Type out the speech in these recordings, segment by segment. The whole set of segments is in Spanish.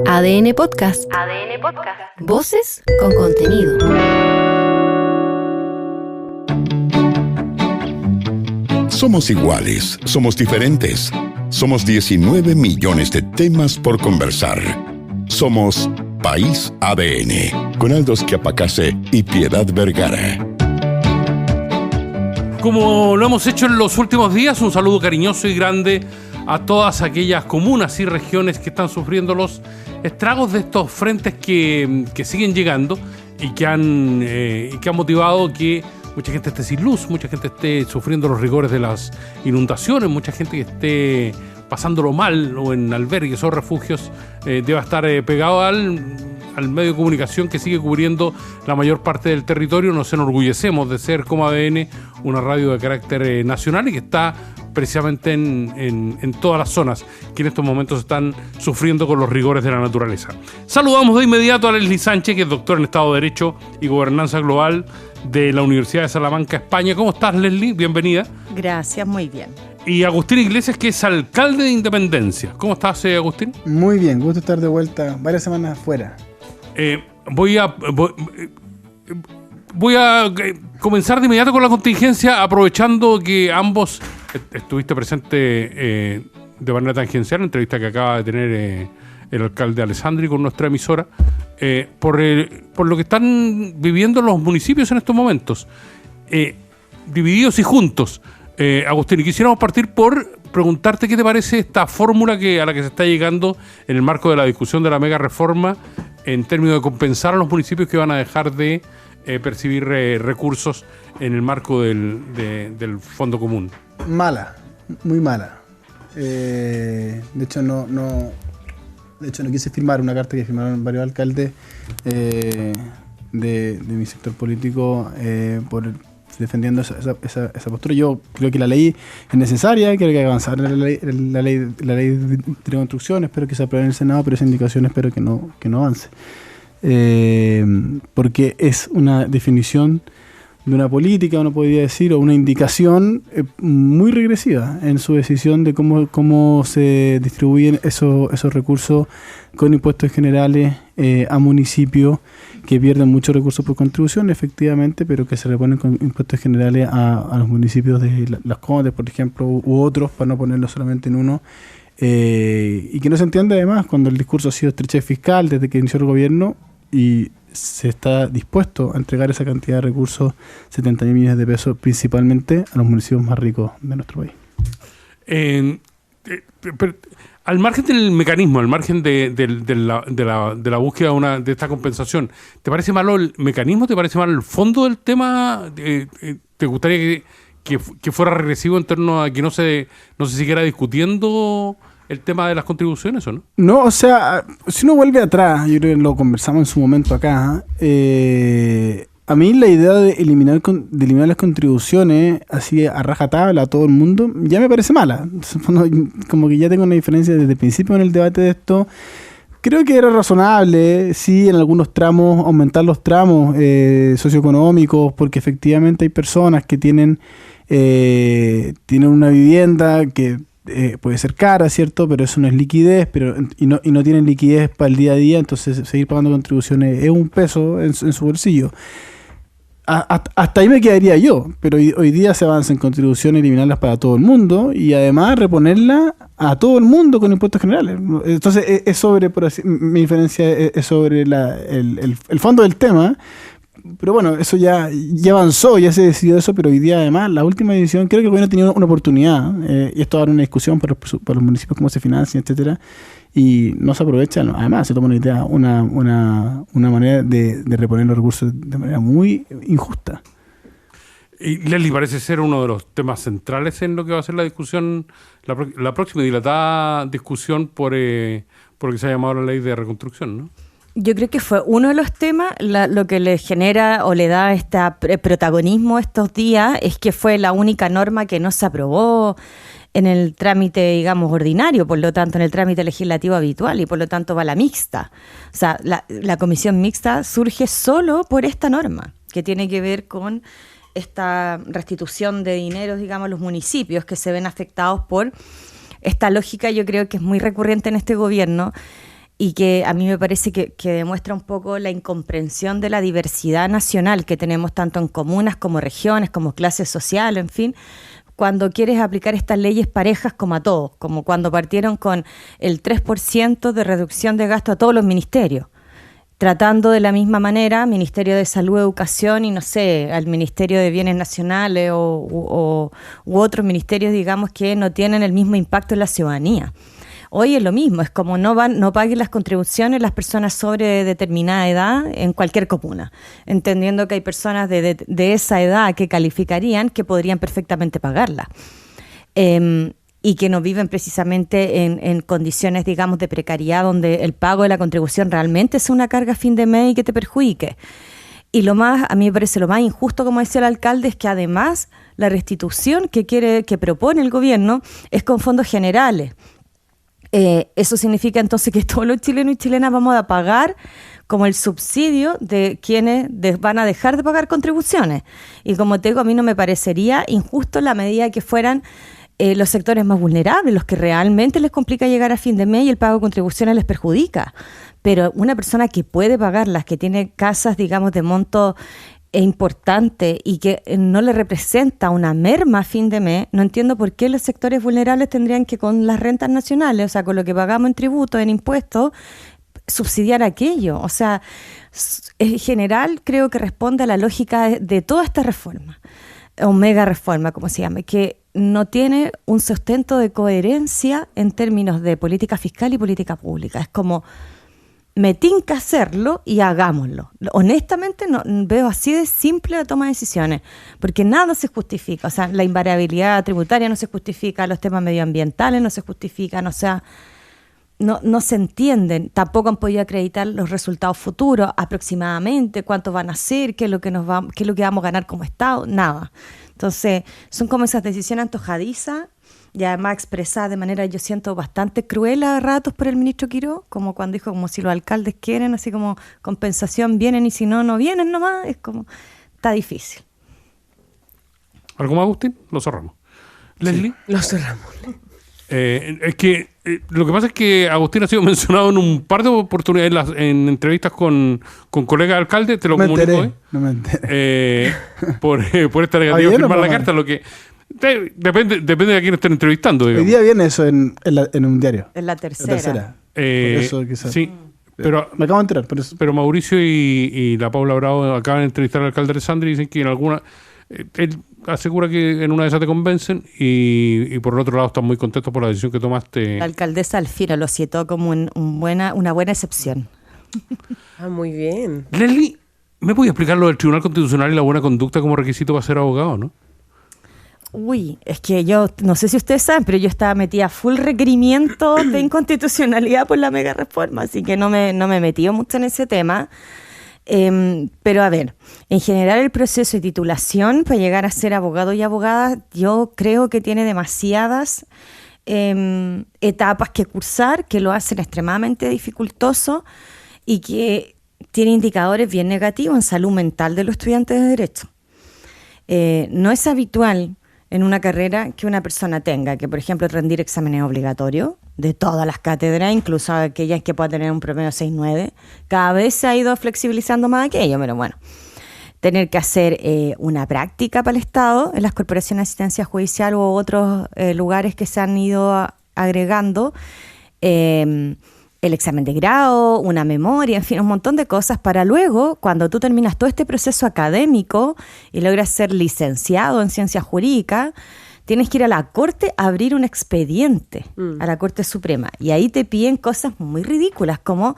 ADN Podcast. ADN Podcast. Voces con contenido. Somos iguales, somos diferentes. Somos 19 millones de temas por conversar. Somos País ADN, con Aldo Schiapacase y Piedad Vergara. Como lo hemos hecho en los últimos días, un saludo cariñoso y grande a todas aquellas comunas y regiones que están sufriendo los estragos de estos frentes que siguen llegando y que han motivado que mucha gente esté sin luz, mucha gente esté sufriendo los rigores de las inundaciones, mucha gente que esté pasándolo mal o en albergues o refugios deba estar pegado al medio de comunicación que sigue cubriendo la mayor parte del territorio. Nos enorgullecemos de ser como ADN una radio de carácter nacional y que está precisamente en todas las zonas que en estos momentos están sufriendo con los rigores de la naturaleza. Saludamos de inmediato a Leslie Sánchez, que es doctor en Estado de Derecho y Gobernanza Global de la Universidad de Salamanca, España. ¿Cómo estás, Leslie? Bienvenida. Gracias, muy bien. Y Agustín Iglesias, que es alcalde de Independencia. ¿Cómo estás, Agustín? Muy bien, gusto estar de vuelta varias semanas afuera. Voy a comenzar de inmediato con la contingencia, aprovechando que ambos estuviste presente de manera tangencial en la entrevista que acaba de tener el alcalde Alessandri con nuestra emisora, por lo que están viviendo los municipios en estos momentos, divididos y juntos. Agustín, y quisiéramos partir por preguntarte qué te parece esta fórmula a la que se está llegando en el marco de la discusión de la mega reforma en términos de compensar a los municipios que van a dejar de percibir recursos en el marco del Fondo Común. Mala, muy mala. De hecho no quise firmar una carta que firmaron varios alcaldes de mi sector político defendiendo esa postura. Yo creo que la ley es necesaria, creo que hay que avanzar en la ley de construcción, espero que se apruebe en el Senado, pero esa indicación espero que no avance. Porque es una definición de una política, uno podría decir, o una indicación muy regresiva en su decisión de cómo se distribuyen esos recursos con impuestos generales a municipios que pierden muchos recursos por contribución, efectivamente, pero que se reponen con impuestos generales a los municipios de Las Condes, por ejemplo, u otros, para no ponerlo solamente en uno, y que no se entiende además cuando el discurso ha sido estrechez fiscal desde que inició el gobierno y se está dispuesto a entregar esa cantidad de recursos, 70.000 millones de pesos, principalmente a los municipios más ricos de nuestro país. Al margen del mecanismo, al margen de la búsqueda de esta compensación, ¿te parece malo el mecanismo? ¿Te parece malo el fondo del tema? ¿Te gustaría que fuera regresivo en torno a que no se siguiera discutiendo el tema de las contribuciones, o no? No, o sea, si uno vuelve atrás, yo creo que lo conversamos en su momento acá, a mí la idea de eliminar las contribuciones así a rajatabla a todo el mundo ya me parece mala. Como que ya tengo una diferencia desde el principio en el debate de esto. Creo que era razonable, sí, en algunos tramos, aumentar los tramos socioeconómicos, porque efectivamente hay personas que tienen una vivienda que puede ser cara, ¿cierto? Pero eso no es liquidez, y no tienen liquidez para el día a día, entonces seguir pagando contribuciones es un peso en su bolsillo. Hasta ahí me quedaría yo, pero hoy día se avanza en contribuciones, eliminarlas para todo el mundo y además reponerlas a todo el mundo con impuestos generales. Entonces es sobre, mi diferencia es sobre el fondo del tema. Pero bueno, eso ya avanzó, ya se decidió eso, pero hoy día además, la última decisión, creo que el gobierno tenía una oportunidad, y esto abre una discusión para los municipios, cómo se financian, etcétera, y no se aprovecha, no. Además se toma una manera de reponer los recursos de manera muy injusta. Y Leslie, parece ser uno de los temas centrales en lo que va a ser la discusión, la próxima dilatada discusión por lo que se ha llamado la ley de reconstrucción, ¿no? Yo creo que fue uno de los temas, lo que le genera o le da este protagonismo estos días es que fue la única norma que no se aprobó en el trámite, digamos, ordinario, por lo tanto en el trámite legislativo habitual y por lo tanto va la mixta. O sea, la comisión mixta surge solo por esta norma, que tiene que ver con esta restitución de dinero, digamos, a los municipios que se ven afectados por esta lógica yo creo que es muy recurrente en este gobierno y que a mí me parece que demuestra un poco la incomprensión de la diversidad nacional que tenemos tanto en comunas como regiones, como clases sociales, en fin, cuando quieres aplicar estas leyes parejas como a todos, como cuando partieron con el 3% de reducción de gasto a todos los ministerios, tratando de la misma manera Ministerio de Salud, Educación y no sé, al Ministerio de Bienes Nacionales u otros ministerios, digamos, que no tienen el mismo impacto en la ciudadanía. Hoy es lo mismo, es como no paguen las contribuciones las personas sobre determinada edad en cualquier comuna, entendiendo que hay personas de esa edad que calificarían que podrían perfectamente pagarla. Y que no viven precisamente en condiciones, digamos, de precariedad, donde el pago de la contribución realmente es una carga a fin de mes y que te perjudique. Y a mí me parece lo más injusto, como decía el alcalde, es que además la restitución que propone el gobierno es con fondos generales. Eso significa entonces que todos los chilenos y chilenas vamos a pagar como el subsidio de quienes van a dejar de pagar contribuciones. Y como te digo, a mí no me parecería injusto en la medida que fueran los sectores más vulnerables, los que realmente les complica llegar a fin de mes y el pago de contribuciones les perjudica. Pero una persona que puede pagarlas, que tiene casas, digamos, de monto importante y que no le representa una merma a fin de mes, no entiendo por qué los sectores vulnerables tendrían que con las rentas nacionales, o sea, con lo que pagamos en tributos, en impuestos, subsidiar aquello. O sea, en general creo que responde a la lógica de toda esta reforma, o mega reforma, como se llame, que no tiene un sustento de coherencia en términos de política fiscal y política pública. Es como, me tinca hacerlo y hagámoslo. Honestamente no veo así de simple la toma de decisiones, porque nada se justifica. O sea, la invariabilidad tributaria no se justifica, los temas medioambientales no se justifican, o sea, no se entienden. Tampoco han podido acreditar los resultados futuros, aproximadamente, cuántos van a ser, qué es lo que vamos a ganar como Estado, nada. Entonces, son como esas decisiones antojadizas y además expresadas de manera, yo siento, bastante cruel a ratos por el ministro Quiró, como cuando dijo como si los alcaldes quieren, así como compensación, vienen y si no, no vienen nomás, es como, está difícil. ¿Algo más, Agustín? Lo cerramos. ¿Leslie? Lo cerramos. Es que lo que pasa es que Agustín ha sido mencionado en un par de oportunidades en entrevistas con colegas alcaldes, te lo comunico hoy. No me enteré. Por esta negativa a firmar la carta, lo que depende de a quién estén entrevistando. Digamos. Hoy día viene eso en un diario. En la tercera. Por eso quizás. Sí. Pero, me acabo de enterar. Por eso. Pero Mauricio y la Paula Bravo acaban de entrevistar al alcalde de Sandri y dicen que en alguna... él asegura que en una de esas te convencen y por el otro lado están muy contentos por la decisión que tomaste. La alcaldesa Alfira lo citó como una buena excepción. Ah, muy bien. Leslie, ¿me puede explicar lo del Tribunal Constitucional y la buena conducta como requisito para ser abogado, no? Uy, es que yo, no sé si ustedes saben, pero yo estaba metida full requerimiento de inconstitucionalidad por la mega reforma, así que no me metí mucho en ese tema. Pero a ver, en general el proceso de titulación para llegar a ser abogado y abogada, yo creo que tiene demasiadas etapas que cursar, que lo hacen extremadamente dificultoso y que tiene indicadores bien negativos en salud mental de los estudiantes de Derecho. No es habitual en una carrera que una persona tenga que, por ejemplo, rendir exámenes obligatorios de todas las cátedras, incluso aquellas que puedan tener un promedio 6.9. Cada vez se ha ido flexibilizando más aquello, pero bueno. Tener que hacer una práctica para el Estado en las corporaciones de asistencia judicial u otros lugares que se han ido agregando. El examen de grado, una memoria, en fin, un montón de cosas para luego, cuando tú terminas todo este proceso académico y logras ser licenciado en ciencias jurídicas, tienes que ir a la Corte a abrir un expediente, a la Corte Suprema. Y ahí te piden cosas muy ridículas, como,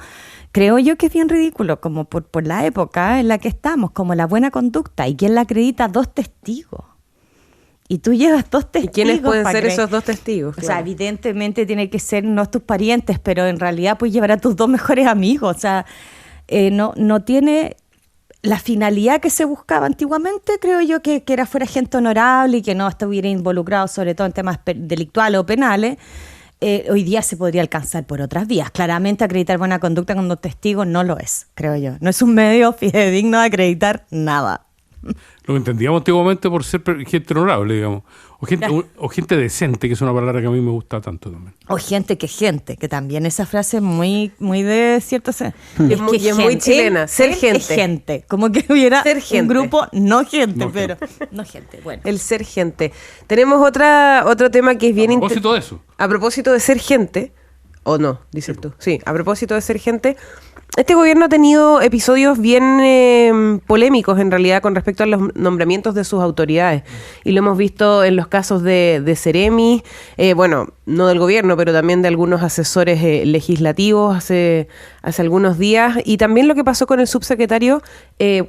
creo yo que es bien ridículo, como por la época en la que estamos, como la buena conducta. ¿Y quién la acredita? 2 testigos. Y tú llevas 2 testigos. ¿Y quiénes pueden ser esos 2 testigos? O sea, evidentemente tiene que ser no tus parientes, pero en realidad puedes llevar a tus 2 mejores amigos. O sea, no tiene la finalidad que se buscaba antiguamente, creo yo, que fuera gente honorable y que no estuviera involucrado sobre todo en temas delictuales o penales. Hoy día se podría alcanzar por otras vías. Claramente acreditar buena conducta con 2 testigos no lo es, creo yo. No es un medio fidedigno de acreditar nada. Lo que entendíamos antiguamente por ser gente honorable, digamos. O gente decente, que es una palabra que a mí me gusta tanto también. O gente, que también esa frase es muy de cierto sentido. Es muy chilena, ser gente. Es gente, como que hubiera Ser gente. un grupo, no gente, No pero no gente. Bueno. El ser gente. Tenemos otro tema que es bien A propósito de eso. A propósito de ser gente, o no, dices tú. Sí, a propósito de ser gente, este gobierno ha tenido episodios bien polémicos en realidad con respecto a los nombramientos de sus autoridades. Y lo hemos visto en los casos de Ceremi, bueno, no del gobierno, pero también de algunos asesores legislativos hace algunos días. Y también lo que pasó con el subsecretario,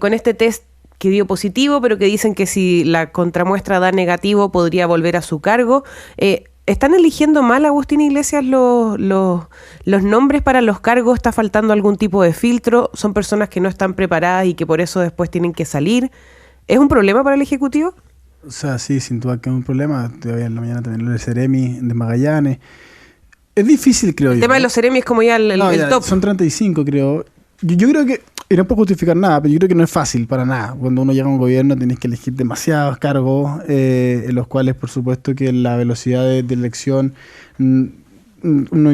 con este test que dio positivo, pero que dicen que si la contramuestra da negativo podría volver a su cargo. ¿Están eligiendo mal, Agustín Iglesias, los nombres para los cargos? ¿Está faltando algún tipo de filtro? ¿Son personas que no están preparadas y que por eso después tienen que salir? ¿Es un problema para el Ejecutivo? O sea, sí, sin duda que es un problema. Todavía en la mañana también lo de Ceremi, de Magallanes. Es difícil, creo yo. El tema de los Ceremi es como ya el top. Son 35, creo. Yo creo que, y no puedo justificar nada, pero yo creo que no es fácil para nada. Cuando uno llega a un gobierno tienes que elegir demasiados cargos, en los cuales, por supuesto, que la velocidad de elección, uno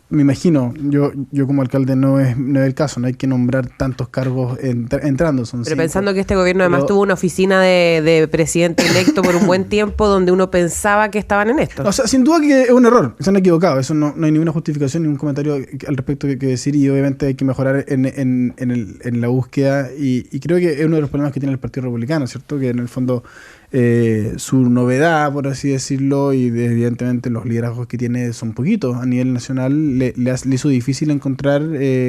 me imagino, yo como alcalde no es el caso, no hay que nombrar tantos cargos entrando. Son pero 5. pensando que este gobierno además tuvo una oficina de presidente electo por un buen tiempo donde uno pensaba que estaban en esto. O sea, sin duda que es un error, se han equivocado, eso no hay ninguna justificación, ningún comentario al respecto que decir, y obviamente hay que mejorar en la búsqueda, y creo que es uno de los problemas que tiene el Partido Republicano, ¿cierto? Que en el fondo su novedad, por así decirlo, y evidentemente los liderazgos que tiene son poquitos a nivel nacional, le hizo difícil encontrar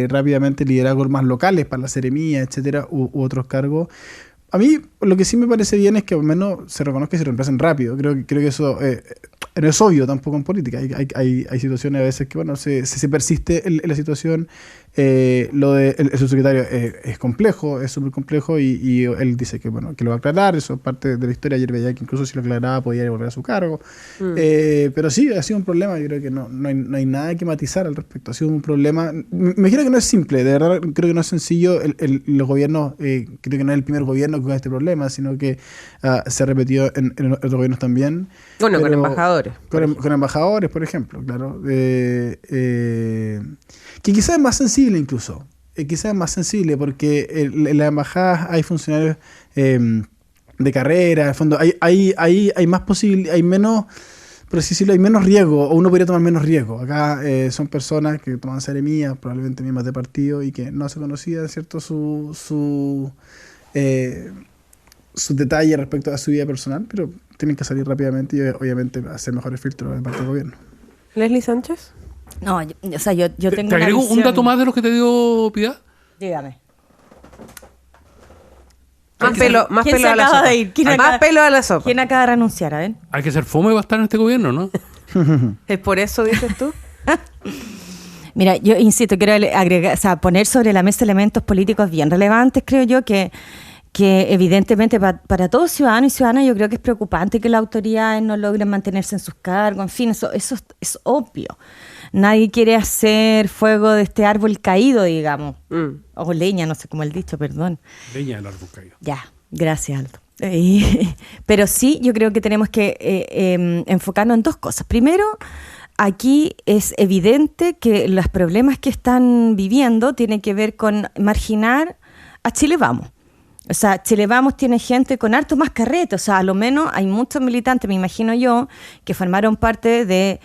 rápidamente liderazgos más locales para la seremía, etcétera, u otros cargos. A mí lo que sí me parece bien es que al menos se reconozca y se reemplacen rápido. Creo que eso no es obvio tampoco en política. Hay situaciones a veces que, bueno, se persiste en la situación. Lo de el subsecretario es complejo, es súper complejo, y él dice que, bueno, que lo va a aclarar. Eso es parte de la historia. Ayer veía que incluso si lo aclaraba podía volver a su cargo. Pero sí, ha sido un problema. Yo creo que no hay nada que matizar al respecto. Ha sido un problema. Me imagino que no es simple, de verdad creo que no es sencillo. Los gobiernos, creo que no es el primer gobierno con este problema, sino que se ha repetido en otros gobiernos también. Bueno, con embajadores. Con embajadores, por ejemplo, claro. Que quizás es más sensible incluso. Quizás es más sensible porque en las embajadas hay funcionarios de carrera, en el fondo hay más posibilidad, hay menos, por así decirlo, hay menos riesgo, o uno podría tomar menos riesgo. Acá son personas que toman seremías, probablemente mismas de partido, y que no se conocía, ¿cierto?, sus detalles respecto a su vida personal, pero tienen que salir rápidamente y obviamente hacer mejores filtros de parte del gobierno. ¿Leslie Sánchez? No, o sea, yo tengo ¿Te agrego un dato más de los que te dio Piedad? Dígame. Más pelo a la acaba sopa. de ir? Más pelo a la sopa. ¿Quién acaba de renunciar? A ver. Hay que ser fome para estar en este gobierno, ¿no? ¿Es por eso, dices tú? Mira, yo insisto, quiero agregar, o sea, poner sobre la mesa elementos políticos bien relevantes, creo yo, que evidentemente para todos ciudadanos y ciudadanas yo creo que es preocupante que las autoridades no logren mantenerse en sus cargos. En fin, eso es obvio. Nadie quiere hacer fuego de este árbol caído, digamos. O leña, no sé cómo el dicho, perdón. Leña del árbol caído. Ya, gracias, Aldo. Pero sí, yo creo que tenemos que enfocarnos en dos cosas. Primero, aquí es evidente que los problemas que están viviendo tienen que ver con marginar a Chile Vamos. O sea, Chile Vamos tiene gente con harto más carrete. O sea, a lo menos hay muchos militantes, me imagino yo, que formaron parte del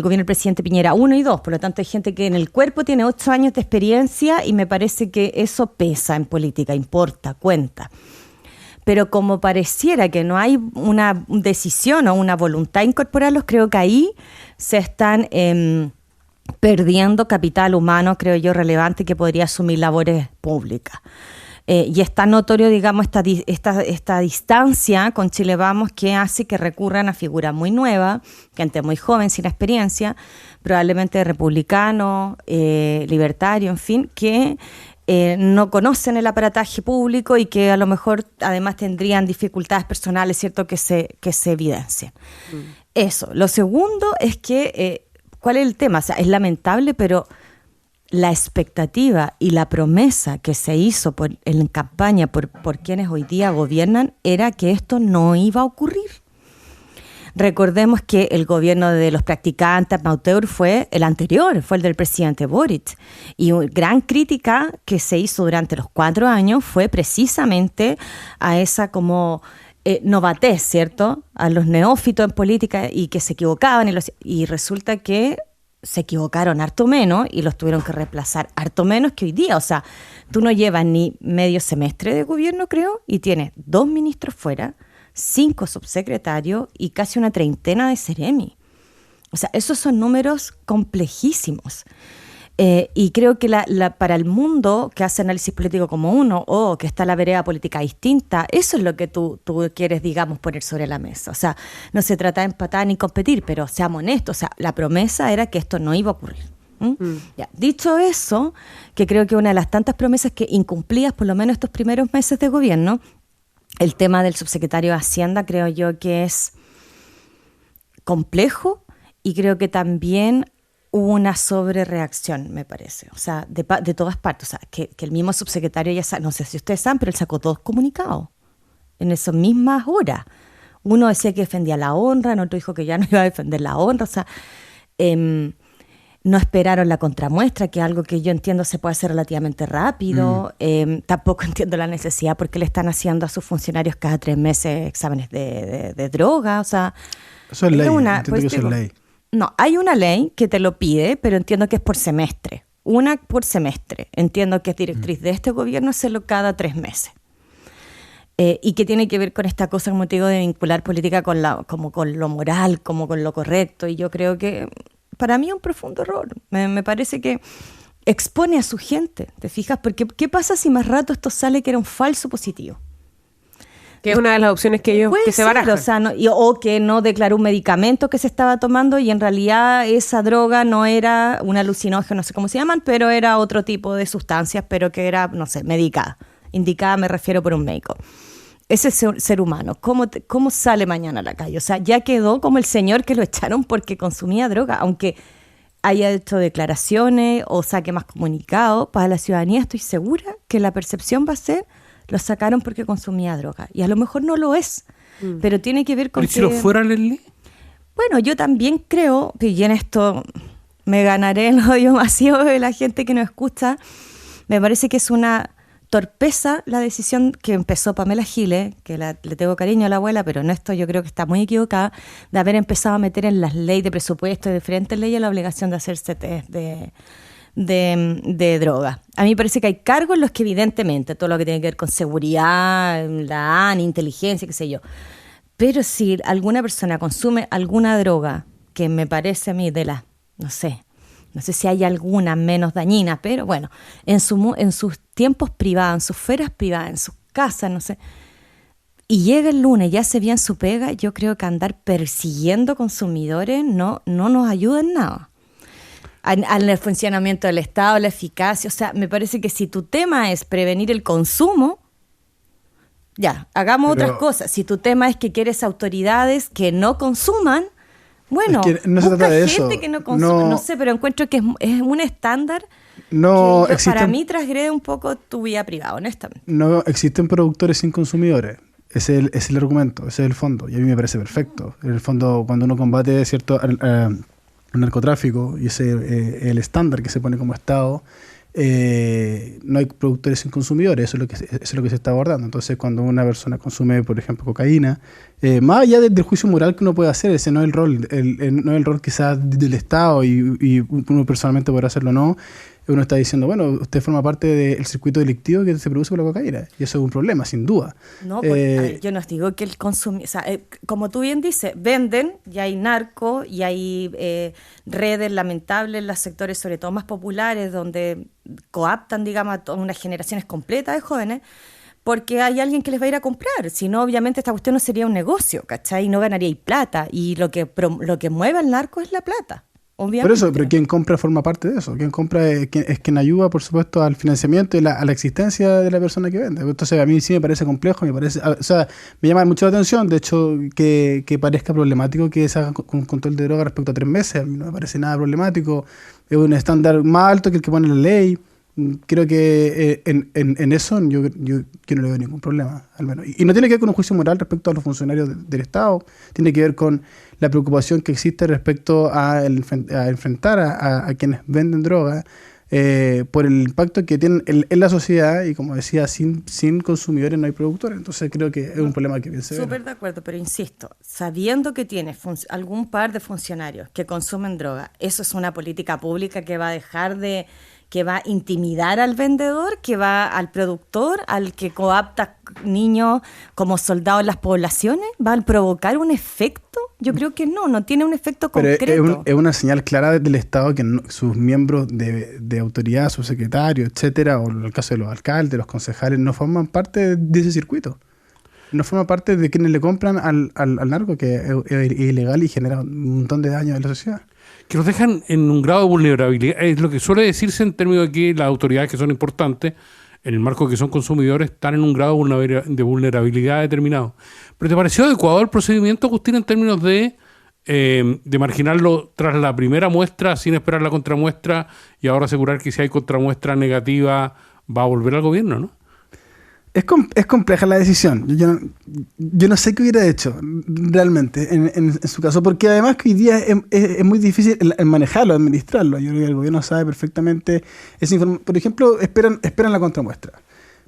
gobierno del presidente Piñera 1 y 2. Por lo tanto, hay gente que en el cuerpo tiene 8 años de experiencia, y me parece que eso pesa en política, importa, cuenta. Pero como pareciera que no hay una decisión o una voluntad de incorporarlos, creo que ahí se están perdiendo capital humano, creo yo, relevante, que podría asumir labores públicas. Y es tan notorio, digamos, esta distancia con Chile Vamos, que hace que recurran a figuras muy nuevas, gente muy joven, sin experiencia, probablemente republicanos, libertarios, en fin, que no conocen el aparataje público y que a lo mejor además tendrían dificultades personales, ¿cierto?, que se evidencian. Eso. Lo segundo es que, ¿cuál es el tema? O sea, es lamentable, pero la expectativa y la promesa que se hizo en campaña por quienes hoy día gobiernan era que esto no iba a ocurrir. Recordemos que el gobierno de los practicantes Mauteur fue el anterior, fue el del presidente Boric. Y una gran crítica que se hizo durante los 4 años fue precisamente a esa como novatez, ¿cierto? A los neófitos en política y que se equivocaban. Y resulta que se equivocaron harto menos y los tuvieron que reemplazar harto menos que hoy día. O sea, tú no llevas ni medio semestre de gobierno, creo, y tienes 2 ministros fuera, 5 subsecretarios y casi una treintena de seremi. O sea, esos son números complejísimos. Y creo que para el mundo que hace análisis político como uno o que está en la vereda política distinta, eso es lo que tú quieres, digamos, poner sobre la mesa. O sea, no se trata de empatar ni competir, pero seamos honestos. O sea, la promesa era que esto no iba a ocurrir. Ya. Dicho eso, que creo que una de las tantas promesas que incumplías, por lo menos estos primeros meses de gobierno, el tema del subsecretario de Hacienda creo yo que es complejo y creo que también hubo una sobrereacción, me parece. O sea, de todas partes. O sea, que el mismo subsecretario ya no sé si ustedes saben, pero él sacó 2 comunicados en esas mismas horas. Uno decía que defendía la honra, el otro dijo que ya no iba a defender la honra. O sea, no esperaron la contramuestra, que es algo que yo entiendo se puede hacer relativamente rápido. Tampoco entiendo la necesidad porque le están haciendo a sus funcionarios cada 3 meses exámenes de droga. O sea, eso es ley, entiendo que eso es ley. No, hay una ley que te lo pide, pero entiendo que es por semestre. Una por semestre. Entiendo que es directriz de este gobierno hacerlo cada 3 meses. Y que tiene que ver con esta cosa, como te digo, de vincular política como con lo moral, como con lo correcto. Y yo creo que para mí es un profundo error. Me parece que expone a su gente, ¿te fijas? Porque ¿qué pasa si más rato esto sale que era un falso positivo? Que es una de las opciones que ellos que se barajan. O sea, o que no declaró un medicamento que se estaba tomando y en realidad esa droga no era un alucinógeno, no sé cómo se llaman, pero era otro tipo de sustancias, pero que era, no sé, medicada. Indicada me refiero por un médico. Ese ser humano, ¿cómo sale mañana a la calle? O sea, ya quedó como el señor que lo echaron porque consumía droga, aunque haya hecho declaraciones o saque más comunicados para la ciudadanía, estoy segura que la percepción va a ser lo sacaron porque consumía droga. Y a lo mejor no lo es, pero tiene que ver con ¿Y si lo fuera, Leslie? Bueno, yo también creo, y en esto me ganaré el odio masivo de la gente que nos escucha, me parece que es una torpeza la decisión que empezó Pamela Giles, que le tengo cariño a la abuela, pero en esto yo creo que está muy equivocada, de haber empezado a meter en las leyes de presupuesto y diferentes leyes la obligación de hacerse test de droga. A mí me parece que hay cargos en los que evidentemente todo lo que tiene que ver con seguridad, la ANI, inteligencia, qué sé yo, pero si alguna persona consume alguna droga que me parece a mí no sé si hay alguna menos dañina, pero bueno, en sus tiempos privados, en sus esferas privadas, en sus casas, no sé, y llega el lunes, ya hace bien su pega, yo creo que andar persiguiendo consumidores no nos ayuda en nada. Al funcionamiento del Estado, la eficacia, o sea, me parece que si tu tema es prevenir el consumo, ya, hagamos otras cosas. Si tu tema es que quieres autoridades que no consuman, bueno, es que no se trata de gente eso. Que no consuma, no sé, pero encuentro que es un estándar que para mí transgrede un poco tu vida privada, honestamente. No existen productores sin consumidores. Ese es el argumento, ese es el fondo. Y a mí me parece perfecto. En el fondo, cuando uno combate cierto el narcotráfico, y ese el estándar que se pone como Estado, no hay productores sin consumidores, eso es lo que se está abordando. Entonces, cuando una persona consume, por ejemplo, cocaína, más allá del juicio moral que uno puede hacer, ese no es el rol, no es el rol quizás del Estado y uno personalmente podrá hacerlo o no. Uno está diciendo, bueno, usted forma parte del circuito delictivo que se produce por la cocaína, y eso es un problema, sin duda. No, porque yo no digo que el consumo, o sea, como tú bien dices, venden, y hay narco, y hay redes lamentables en los sectores, sobre todo más populares, donde coaptan, digamos, a todas unas generaciones completas de jóvenes, porque hay alguien que les va a ir a comprar. Si no, obviamente esta cuestión no sería un negocio, ¿cachai? Y no ganaría plata, y lo que mueve al narco es la plata. obviamente. Por eso, pero quien compra forma parte de eso. Quien compra es quien ayuda, por supuesto, al financiamiento y a la existencia de la persona que vende. Entonces, a mí sí me parece complejo, o sea, me llama mucho la atención, de hecho, que parezca problemático que se haga con control de droga respecto a 3 meses. A mí no me parece nada problemático. Es un estándar más alto que el que pone la ley. Creo que en eso yo no le veo ningún problema, al menos. Y no tiene que ver con un juicio moral respecto a los funcionarios del Estado, tiene que ver con la preocupación que existe respecto a enfrentar a quienes venden droga por el impacto que tienen en la sociedad, y como decía, sin consumidores no hay productores. Entonces creo que es un problema que bien se ve. Súper de acuerdo, pero insisto, sabiendo que tiene algún par de funcionarios que consumen droga, ¿eso es una política pública que va a dejar de... que va a intimidar al vendedor, que va al productor, al que coapta niños como soldados en las poblaciones? ¿Va a provocar un efecto? Yo creo que no tiene un efecto concreto. Pero es una señal clara del Estado que sus miembros de autoridad, sus secretarios, etcétera, o en el caso de los alcaldes, los concejales, no forman parte de ese circuito. No forman parte de quienes le compran al narco, que es ilegal y genera un montón de daño en la sociedad. Que nos dejan en un grado de vulnerabilidad. Es lo que suele decirse en términos de que las autoridades que son importantes, en el marco de que son consumidores, están en un grado de vulnerabilidad determinado. ¿Pero te pareció adecuado el procedimiento, Agustín, en términos de marginarlo tras la primera muestra sin esperar la contramuestra y ahora asegurar que si hay contramuestra negativa va a volver al gobierno, ¿no? Es compleja la decisión. Yo no sé qué hubiera hecho realmente en su caso, porque además que hoy día es muy difícil el manejarlo, administrarlo. Yo creo que el gobierno sabe perfectamente esa información. Por ejemplo, esperan la contramuestra,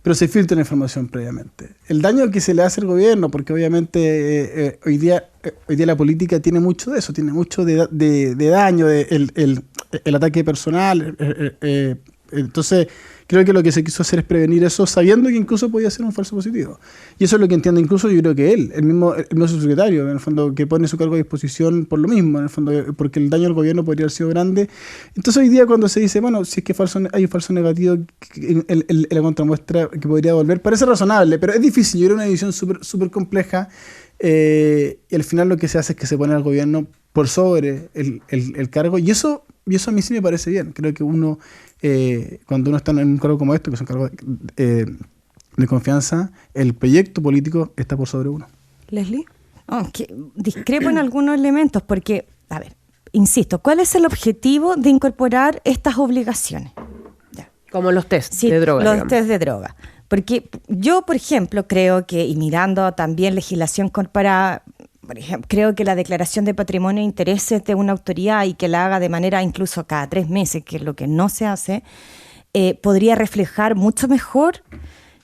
pero se filtra la información previamente. El daño que se le hace al gobierno, porque obviamente hoy día la política tiene mucho de eso, tiene mucho de daño, el ataque personal. Entonces, creo que lo que se quiso hacer es prevenir eso, sabiendo que incluso podía ser un falso positivo. Y eso es lo que entiendo incluso, yo creo que el mismo subsecretario, en el fondo, que pone su cargo a disposición por lo mismo, en el fondo, porque el daño al gobierno podría haber sido grande. Entonces, hoy día cuando se dice, bueno, si es que hay un falso negativo en la contramuestra que podría volver, parece razonable, pero es difícil. Yo creo que una decisión súper compleja, y al final lo que se hace es que se pone al gobierno por sobre el cargo, y eso a mí sí me parece bien. Creo que cuando uno está en un cargo como esto, que es un cargo de confianza, el proyecto político está por sobre uno. ¿Leslie? Que discrepo en algunos elementos, porque, a ver, insisto, ¿cuál es el objetivo de incorporar estas obligaciones? Ya. Como los test de droga. Los digamos. test de droga. Porque yo, por ejemplo, creo que, y mirando también legislación comparada, por ejemplo, creo que la declaración de patrimonio e intereses de una autoridad, y que la haga de manera incluso cada 3 meses, que es lo que no se hace, podría reflejar mucho mejor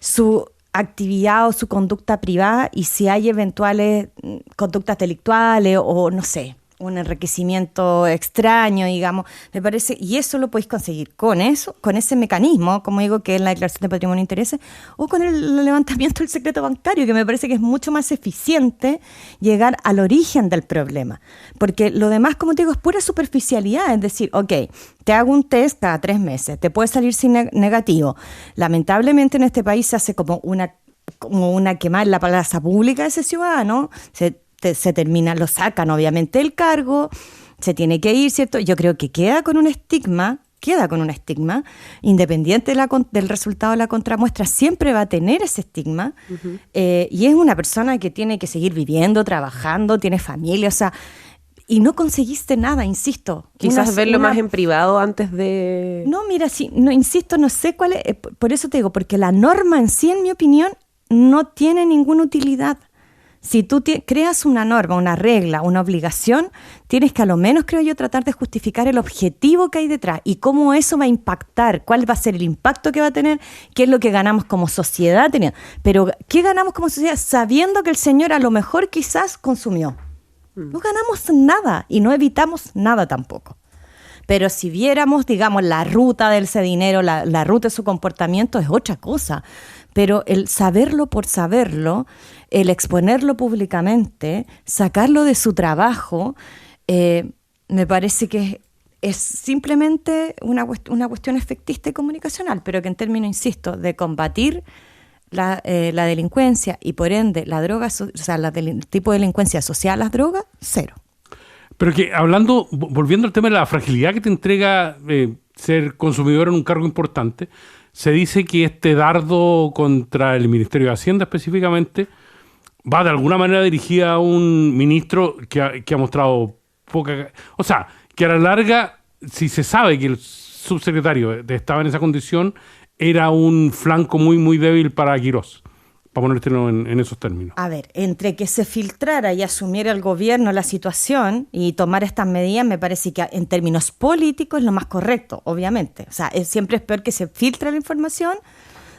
su actividad o su conducta privada, y si hay eventuales conductas delictuales o no sé, un enriquecimiento extraño, digamos, me parece, y eso lo podéis conseguir con ese mecanismo, como digo, que es la declaración de patrimonio e intereses, o con el levantamiento del secreto bancario, que me parece que es mucho más eficiente llegar al origen del problema, porque lo demás, como te digo, es pura superficialidad. Es decir, ok, te hago un test cada 3 meses, te puede salir sin negativo. Lamentablemente en este país se hace como una quemada en la plaza pública de ese ciudadano, se termina, lo sacan obviamente del cargo, se tiene que ir, ¿cierto? Yo creo que queda con un estigma, independiente del resultado de la contramuestra, siempre va a tener ese estigma. Uh-huh. Y es una persona que tiene que seguir viviendo, trabajando, tiene familia, o sea, y no conseguiste nada, insisto. Quizás verlo más en privado antes de... No, mira, sí, no, insisto, no sé cuál es, por eso te digo, porque la norma en sí, en mi opinión, no tiene ninguna utilidad. Si tú creas una norma, una regla, una obligación, tienes que a lo menos, creo yo, tratar de justificar el objetivo que hay detrás y cómo eso va a impactar, cuál va a ser el impacto que va a tener, qué es lo que ganamos como sociedad teniendo. Pero, ¿qué ganamos como sociedad sabiendo que el señor a lo mejor quizás consumió? No ganamos nada y no evitamos nada tampoco. Pero si viéramos, digamos, la ruta de ese dinero, la ruta de su comportamiento, es otra cosa. Pero el saberlo por saberlo, el exponerlo públicamente, sacarlo de su trabajo, me parece que es simplemente una cuestión efectista y comunicacional, pero que en términos, insisto, de combatir la delincuencia y por ende la droga, o sea, el tipo de delincuencia asociada a las drogas, cero. Pero que volviendo al tema de la fragilidad que te entrega ser consumidor en un cargo importante, se dice que este dardo contra el Ministerio de Hacienda específicamente va de alguna manera dirigida a un ministro que ha mostrado poca... O sea, que a la larga, si se sabe que el subsecretario estaba en esa condición, era un flanco muy, muy débil para Quirós, para ponértelo en esos términos. A ver, entre que se filtrara y asumiera el gobierno la situación y tomar estas medidas, me parece que en términos políticos es lo más correcto, obviamente. O sea, siempre es peor que se filtre la información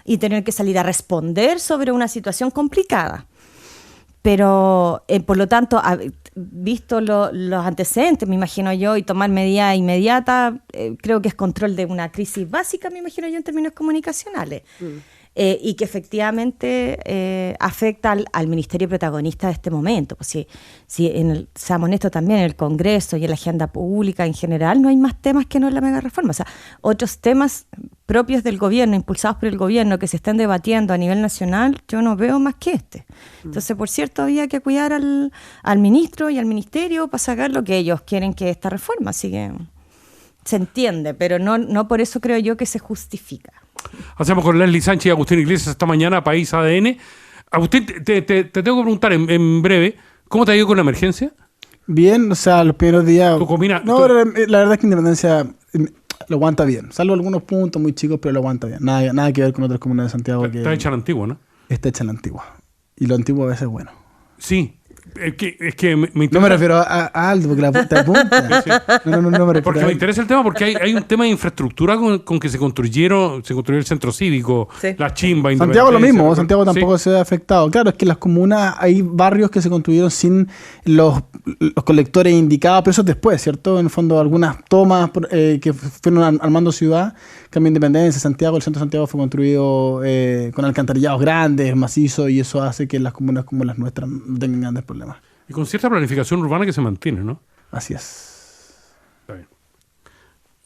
y tener que salir a responder sobre una situación complicada. Pero, por lo tanto, visto los antecedentes, me imagino yo, y tomar medidas inmediatas, creo que es control de una crisis básica, me imagino yo, en términos comunicacionales. Y que efectivamente afecta al ministerio protagonista de este momento. Pues si seamos honestos también, en el Congreso y en la agenda pública en general no hay más temas que no la mega reforma. O sea, otros temas propios del gobierno, impulsados por el gobierno, que se están debatiendo a nivel nacional, yo no veo más que este. Entonces, por cierto, había que cuidar al ministro y al ministerio para sacar lo que ellos quieren que esta reforma. Así que se entiende, pero no por eso creo yo que se justifica. Hacemos con Leslie Sánchez y Agustín Iglesias esta mañana, País ADN. Agustín, te tengo que preguntar en breve, ¿cómo te ha ido con la emergencia? Bien, o sea, los primeros días... La verdad es que Independencia lo aguanta bien, salvo algunos puntos muy chicos, pero lo aguanta bien. Nada que ver con otras comunidades de Santiago. Está hecha la antigua, ¿no? Está hecha la antigua. Y lo antiguo a veces es bueno. Sí. Es que me interesa. No me refiero a Aldo, porque te apunta. Sí. No me refiero porque me interesa el tema, porque hay un tema de infraestructura con que se construyó el centro cívico, sí. La Chimba, Santiago lo mismo, Santiago tampoco se ha afectado. Claro, es que las comunas, hay barrios que se construyeron sin los colectores indicados, pero eso es después, ¿cierto? En el fondo, algunas tomas que fueron armando ciudad, Cambio de Independencia, Santiago, el centro de Santiago fue construido con alcantarillados grandes, macizos, y eso hace que las comunas como las nuestras no tengan grandes problemas. Y con cierta planificación urbana que se mantiene, ¿no? Así es. Está bien.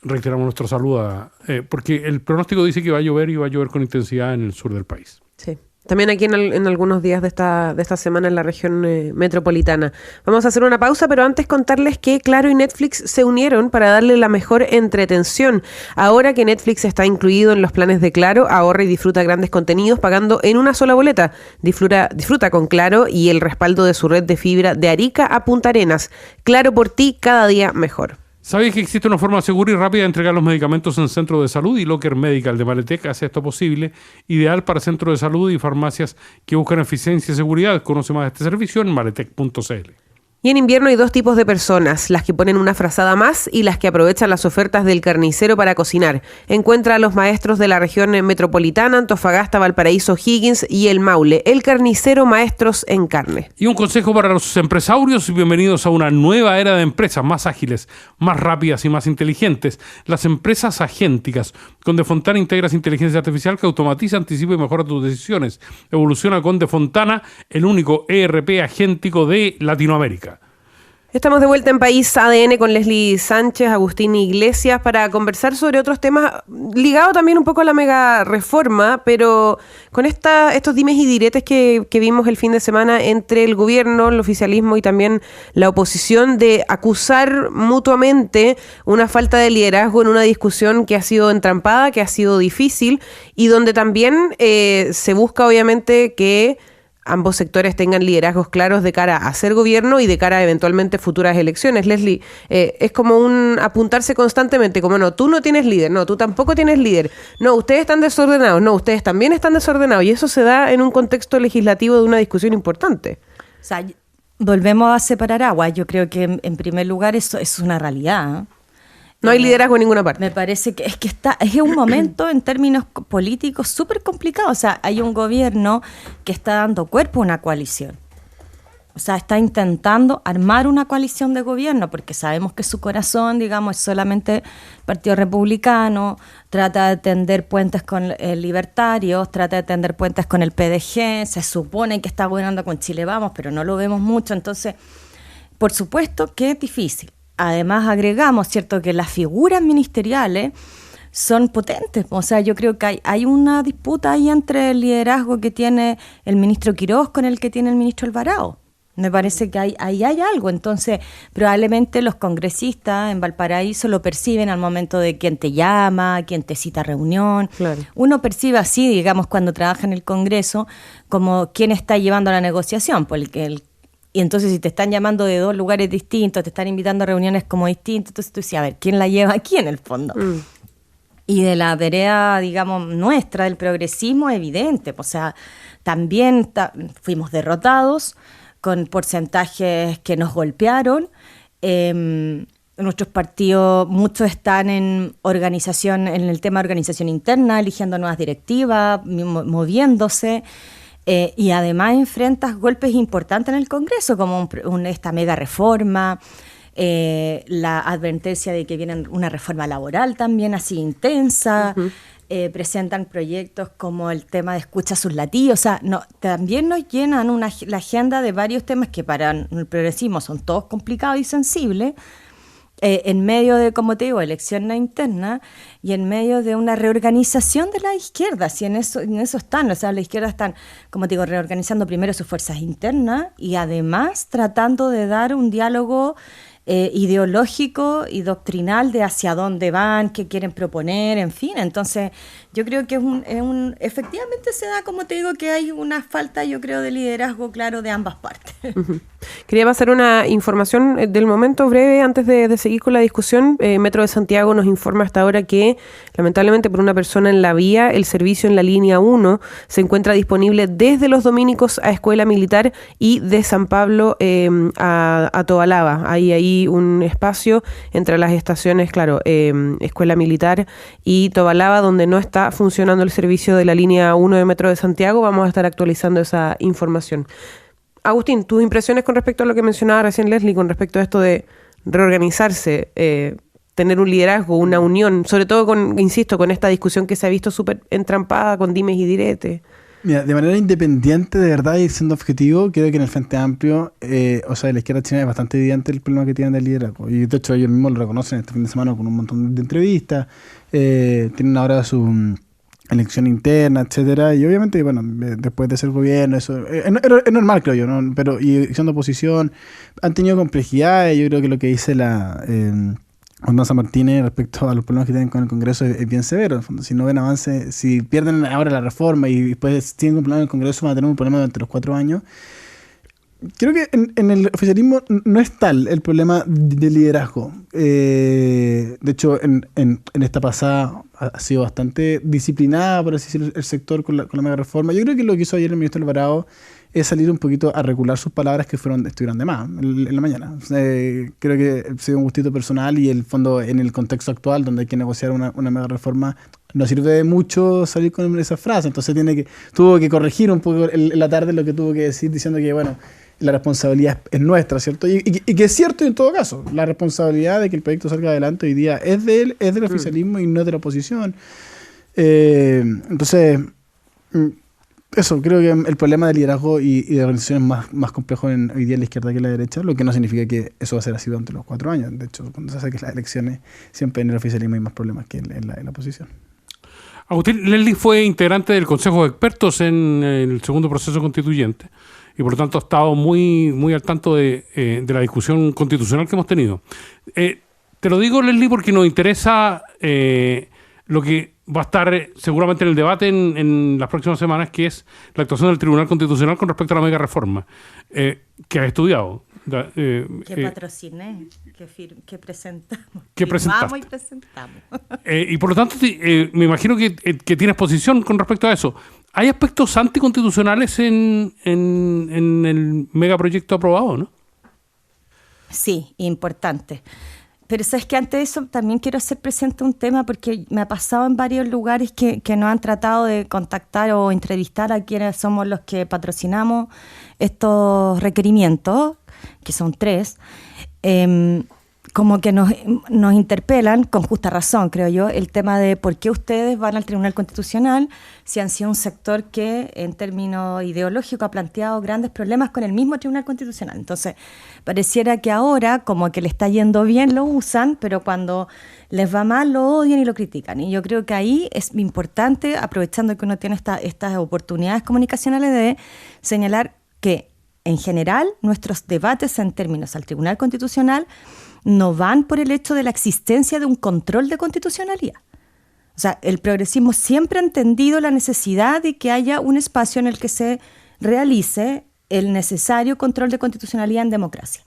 Reiteramos nuestro saludo porque el pronóstico dice que va a llover y va a llover con intensidad en el sur del país. Sí. También aquí en algunos días de esta semana en la región metropolitana. Vamos a hacer una pausa, pero antes contarles que Claro y Netflix se unieron para darle la mejor entretención. Ahora que Netflix está incluido en los planes de Claro, ahorra y disfruta grandes contenidos pagando en una sola boleta. Disfruta con Claro y el respaldo de su red de fibra de Arica a Punta Arenas. Claro por ti, cada día mejor. ¿Sabes que existe una forma segura y rápida de entregar los medicamentos en centros de salud? Y Locker Medical de Maletec hace esto posible, ideal para centros de salud y farmacias que buscan eficiencia y seguridad. Conoce más de este servicio en maletec.cl. Y en invierno hay dos tipos de personas, las que ponen una frazada más y las que aprovechan las ofertas del carnicero para cocinar. Encuentra a los maestros de la región metropolitana, Antofagasta, Valparaíso, Higgins y el Maule. El Carnicero, maestros en carne. Y un consejo para los empresarios: bienvenidos a una nueva era de empresas más ágiles, más rápidas y más inteligentes. Las empresas agénticas. Con De Fontana integras inteligencia artificial que automatiza, anticipa y mejora tus decisiones. Evoluciona con De Fontana, el único ERP agéntico de Latinoamérica. Estamos de vuelta en País ADN con Leslie Sánchez, Agustín Iglesias, para conversar sobre otros temas ligados también un poco a la mega reforma, pero con estos dimes y diretes que vimos el fin de semana entre el gobierno, el oficialismo y también la oposición, de acusar mutuamente una falta de liderazgo en una discusión que ha sido entrampada, que ha sido difícil, y donde también se busca obviamente que ambos sectores tengan liderazgos claros de cara a ser gobierno y de cara a eventualmente futuras elecciones. Leslie, es como un apuntarse constantemente, como no, tú no tienes líder, no, tú tampoco tienes líder, no, ustedes están desordenados, no, ustedes también están desordenados, y eso se da en un contexto legislativo de una discusión importante. O sea, volvemos a separar aguas. Yo creo que en primer lugar eso es una realidad, ¿eh? No hay liderazgo en ninguna parte. Me parece que es un momento en términos políticos súper complicado. O sea, hay un gobierno que está dando cuerpo a una coalición. O sea, está intentando armar una coalición de gobierno, porque sabemos que su corazón, digamos, es solamente el Partido Republicano, trata de tender puentes con libertarios, trata de tender puentes con el PDG, se supone que está gobernando con Chile Vamos, pero no lo vemos mucho. Entonces, por supuesto que es difícil. Además, agregamos, ¿cierto?, que las figuras ministeriales son potentes. O sea, yo creo que hay una disputa ahí entre el liderazgo que tiene el ministro Quirós con el que tiene el ministro Alvarado. Me parece que ahí hay algo. Entonces, probablemente los congresistas en Valparaíso lo perciben al momento de quién te llama, quién te cita a reunión. Claro. Uno percibe así, digamos, cuando trabaja en el Congreso, como quién está llevando la negociación. Y entonces, si te están llamando de 2 lugares distintos, te están invitando a reuniones como distintas, entonces tú dices, a ver, ¿quién la lleva aquí en el fondo? Y de la vereda, digamos, nuestra, del progresismo, evidente. O sea, también fuimos derrotados con porcentajes que nos golpearon. Nuestros partidos, muchos están en el tema de organización interna, eligiendo nuevas directivas, moviéndose, y además enfrentas golpes importantes en el Congreso, como esta mega reforma, la advertencia de que viene una reforma laboral también así intensa. Presentan proyectos como el tema de escucha sus latidos, o sea, también nos llenan la agenda de varios temas que para el progresismo son todos complicados y sensibles, en medio de, como te digo, elecciones internas y en medio de una reorganización de la izquierda, si en eso están, o sea, la izquierda están, como te digo, reorganizando primero sus fuerzas internas y además tratando de dar un diálogo ideológico y doctrinal de hacia dónde van, qué quieren proponer, en fin. Entonces, yo creo que efectivamente se da, como te digo, que hay una falta, yo creo, de liderazgo claro de ambas partes. Quería pasar una información del momento breve antes de seguir con la discusión. Metro de Santiago nos informa hasta ahora que, lamentablemente por una persona en la vía, el servicio en la línea 1 se encuentra disponible desde Los Dominicos a Escuela Militar y de San Pablo a Tobalaba. Hay ahí un espacio entre las estaciones, claro, Escuela Militar y Tobalaba, donde no está funcionando el servicio de la línea 1 de Metro de Santiago. Vamos a estar actualizando esa información. Agustín, tus impresiones con respecto a lo que mencionaba recién Leslie, con respecto a esto de reorganizarse, tener un liderazgo, una unión, sobre todo con esta discusión que se ha visto súper entrampada con dimes y diretes. Mira, de manera independiente, de verdad, y siendo objetivo, creo que en el Frente Amplio, o sea, la izquierda chilena es bastante evidente el problema que tienen del liderazgo. Y de hecho ellos mismos lo reconocen este fin de semana con un montón de entrevistas, tienen ahora su elección interna, etcétera, y obviamente, bueno, después de ser gobierno, eso es normal, creo yo, ¿no? Pero y siendo oposición, han tenido complejidades. Yo creo que lo que dice la Ornaza Martínez respecto a los problemas que tienen con el Congreso es bien severo. En el fondo, si no ven avance, si pierden ahora la reforma y después tienen un problema en el Congreso, van a tener un problema durante los 4 años. Creo que en el oficialismo no es tal el problema de liderazgo. De hecho, en esta pasada ha sido bastante disciplinada, por así decirlo, el sector con la mega reforma. Yo creo que lo que hizo ayer el ministro Alvarado es salir un poquito a regular sus palabras que estuvieron de más en la mañana. Creo que se dio un gustito personal y el fondo en el contexto actual donde hay que negociar una mega reforma no sirve de mucho salir con esa frase. Entonces tuvo que corregir un poco en la tarde lo que tuvo que decir, diciendo que, bueno, la responsabilidad es nuestra, ¿cierto? Y que es cierto en todo caso. La responsabilidad de que el proyecto salga adelante hoy día es del oficialismo y no de la oposición. Entonces, eso, creo que el problema de liderazgo y de organización es más complejo hoy día en la izquierda que en la derecha, lo que no significa que eso va a ser así durante los 4 años. De hecho, cuando se acerquen las elecciones, siempre en el oficialismo hay más problemas que en la oposición. Agustín, Leslie fue integrante del Consejo de Expertos en el segundo proceso constituyente y por lo tanto ha estado muy, muy al tanto de la discusión constitucional que hemos tenido. Te lo digo, Leslie, porque nos interesa lo que va a estar seguramente en el debate en las próximas semanas, que es la actuación del Tribunal Constitucional con respecto a la mega reforma, que has estudiado. Que patrociné, que presentamos. Que presentaste. Vamos y presentamos. Y por lo tanto, me imagino que tienes posición con respecto a eso. ¿Hay aspectos anticonstitucionales en el megaproyecto aprobado, no? Sí, importante. Pero sabes que antes de eso también quiero hacer presente un tema, porque me ha pasado en varios lugares que nos han tratado de contactar o entrevistar a quienes somos los que patrocinamos estos requerimientos, que son 3, como que nos interpelan, con justa razón, creo yo, el tema de por qué ustedes van al Tribunal Constitucional si han sido un sector que, en términos ideológicos, ha planteado grandes problemas con el mismo Tribunal Constitucional. Entonces, pareciera que ahora, como que le está yendo bien, lo usan, pero cuando les va mal, lo odian y lo critican. Y yo creo que ahí es importante, aprovechando que uno tiene estas oportunidades comunicacionales, de señalar que en general, nuestros debates en términos al Tribunal Constitucional no van por el hecho de la existencia de un control de constitucionalidad. O sea, el progresismo siempre ha entendido la necesidad de que haya un espacio en el que se realice el necesario control de constitucionalidad en democracia.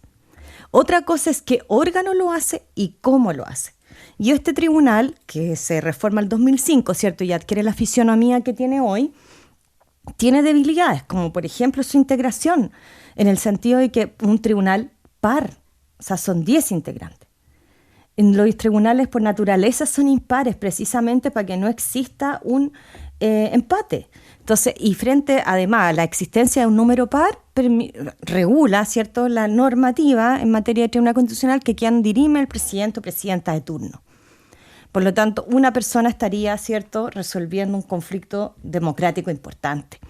Otra cosa es qué órgano lo hace y cómo lo hace. Y este tribunal, que se reforma el 2005, ¿cierto? Y adquiere la fisionomía que tiene hoy, tiene debilidades, como por ejemplo su integración, en el sentido de que un tribunal par, o sea, son 10 integrantes. En los tribunales por naturaleza son impares, precisamente para que no exista un empate. Entonces, y frente además a la existencia de un número par, regula, ¿cierto?, la normativa en materia de tribunal constitucional que quien dirime el presidente o presidenta de turno. Por lo tanto, una persona estaría, ¿cierto?, resolviendo un conflicto democrático importante.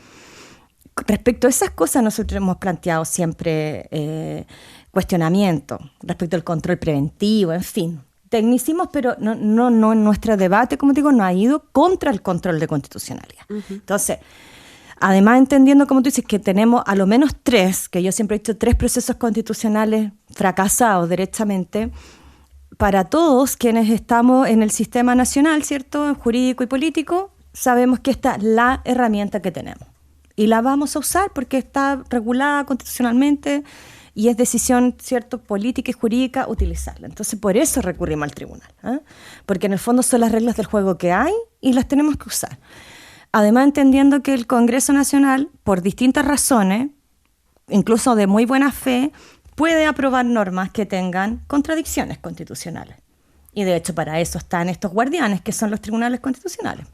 Respecto a esas cosas, nosotros hemos planteado siempre cuestionamientos respecto al control preventivo, en fin, tecnicismos, pero no nuestro debate, como digo, no ha ido contra el control de constitucionalidad. Uh-huh. Entonces, además entendiendo, como tú dices, que tenemos a lo menos 3, que yo siempre he dicho 3 procesos constitucionales fracasados derechamente, para todos quienes estamos en el sistema nacional, ¿cierto?, jurídico y político, sabemos que esta es la herramienta que tenemos. Y la vamos a usar porque está regulada constitucionalmente y es decisión, ¿cierto?, política y jurídica utilizarla. Entonces, por eso recurrimos al tribunal, ¿eh? Porque en el fondo son las reglas del juego que hay y las tenemos que usar. Además, entendiendo que el Congreso Nacional, por distintas razones, incluso de muy buena fe, puede aprobar normas que tengan contradicciones constitucionales. Y de hecho, para eso están estos guardianes, que son los tribunales constitucionales.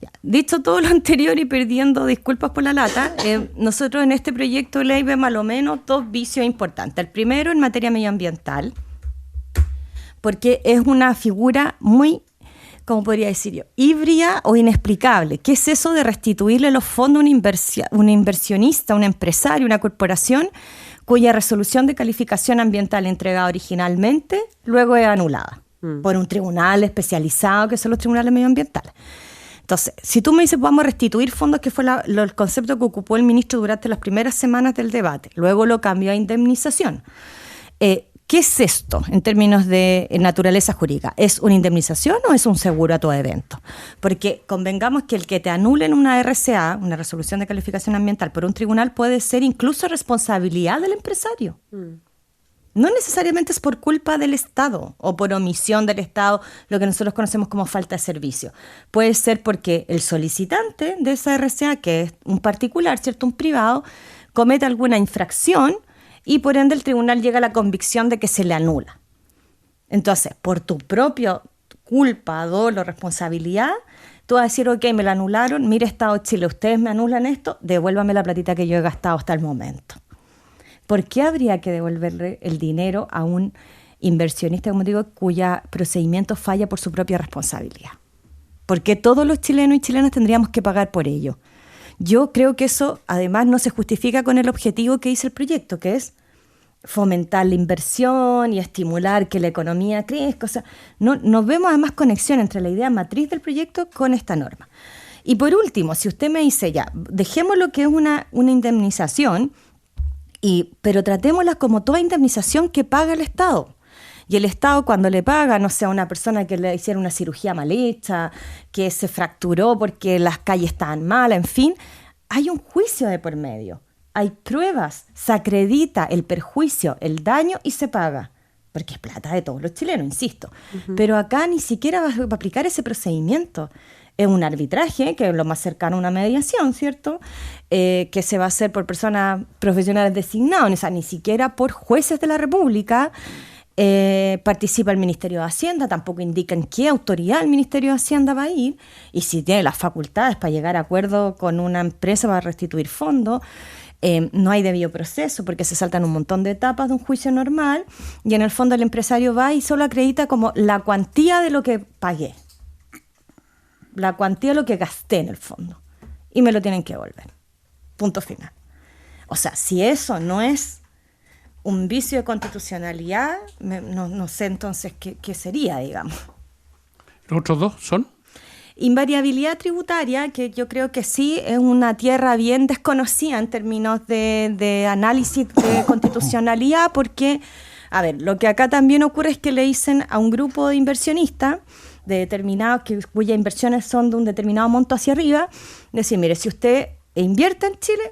Ya, dicho todo lo anterior y perdiendo disculpas por la lata, nosotros en este proyecto de ley vemos a lo menos 2 vicios importantes. El primero, en materia medioambiental, porque es una figura muy, ¿cómo podría decir yo?, híbrida o inexplicable. ¿Qué es eso de restituirle los fondos a un inversionista, un empresario, una corporación cuya resolución de calificación ambiental entregada originalmente luego es anulada por un tribunal especializado que son los tribunales medioambientales? Entonces, si tú me dices vamos a restituir fondos, que fue el concepto que ocupó el ministro durante las primeras semanas del debate, luego lo cambió a indemnización. ¿Qué es esto en términos de naturaleza jurídica? ¿Es una indemnización o es un seguro a todo evento? Porque convengamos que el que te anulen una RCA, una resolución de calificación ambiental, por un tribunal puede ser incluso responsabilidad del empresario. No necesariamente es por culpa del Estado o por omisión del Estado, lo que nosotros conocemos como falta de servicio. Puede ser porque el solicitante de esa RCA, que es un particular, ¿cierto?, un privado, comete alguna infracción y por ende el tribunal llega a la convicción de que se le anula. Entonces, por tu propia culpa, dolo, responsabilidad, tú vas a decir, ok, me la anularon, mire Estado de Chile, ustedes me anulan esto, devuélvame la platita que yo he gastado hasta el momento. ¿Por qué habría que devolverle el dinero a un inversionista, como digo, cuyo procedimiento falla por su propia responsabilidad? ¿Por qué todos los chilenos y chilenas tendríamos que pagar por ello? Yo creo que eso, además, no se justifica con el objetivo que dice el proyecto, que es fomentar la inversión y estimular que la economía crezca. O sea, no vemos además conexión entre la idea matriz del proyecto con esta norma. Y por último, si usted me dice ya, dejemos lo que es una indemnización, pero tratémosla como toda indemnización que paga el Estado. Y el Estado, cuando le paga, no sé, a una persona que le hicieron una cirugía mal hecha, que se fracturó porque las calles estaban malas, en fin, hay un juicio de por medio. Hay pruebas, se acredita el perjuicio, el daño y se paga. Porque es plata de todos los chilenos, insisto. Uh-huh. Pero acá ni siquiera va a aplicar ese procedimiento. Es un arbitraje, que es lo más cercano a una mediación, ¿cierto? Que se va a hacer por personas profesionales designadas, o sea, ni siquiera por jueces de la República. Participa el Ministerio de Hacienda, tampoco indican qué autoridad el Ministerio de Hacienda va a ir y si tiene las facultades para llegar a acuerdo con una empresa para restituir fondos. No hay debido proceso porque se saltan un montón de etapas de un juicio normal y en el fondo el empresario va y solo acredita como la cuantía de lo que pagué, la cuantía de lo que gasté en el fondo y me lo tienen que devolver. Punto final. O sea, si eso no es un vicio de constitucionalidad, no sé entonces qué sería, digamos. ¿Los otros dos son? invariabilidad tributaria, que yo creo que sí es una tierra bien desconocida en términos de análisis de constitucionalidad, porque, a ver, lo que acá también ocurre es que le dicen a un grupo de inversionistas de determinados, cuyas inversiones son de un determinado monto hacia arriba, decir, mire, si usted invierte en Chile